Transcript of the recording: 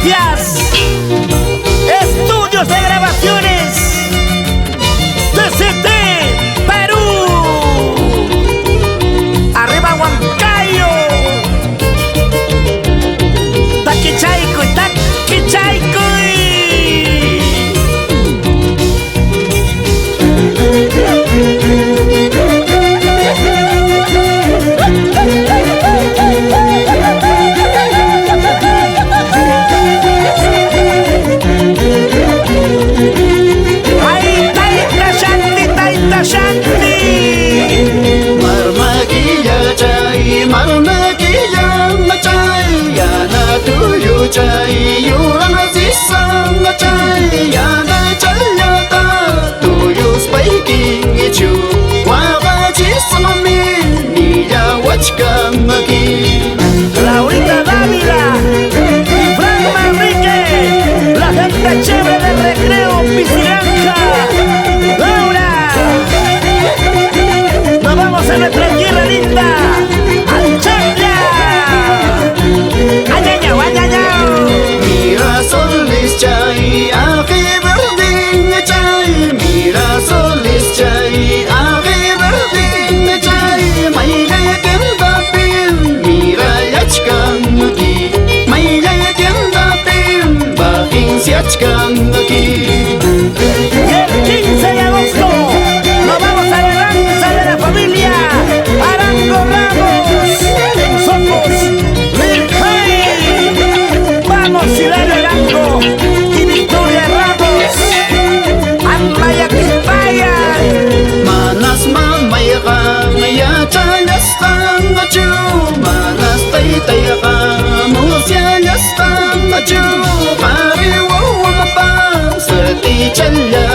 Fotografías, estudios de grabaciones, TCT, Perú. Arriba Huancayo, Taquichaico, Taquichaico. Chay yuran azisang chay yana chayata tuyus paiking ichu waga chismamin niya wachkang aquí. Laurita Dávila y Frank Manrique, la gente chévere del recreo Pisciranja. Laura, nos vamos a nuestra tierra linda, al Chacla. Ayañao, ayañao. Mira solis chay aji verding chay, mira solis chay aji verding chay, maya kenda pin mira yachkang aquí, maya kenda pin bahin siachkang aquí. Y el 15 de agosto nos vamos a la danza de la familia Arango Ramos en Sopos, Lircay. Vamos Hilario Arango y Victoria Ramos, Amaya Quispaya. Manas mamayakang ya chayastang achu, manas taytayakang musyayastang achu, pari wawamapang serti chalya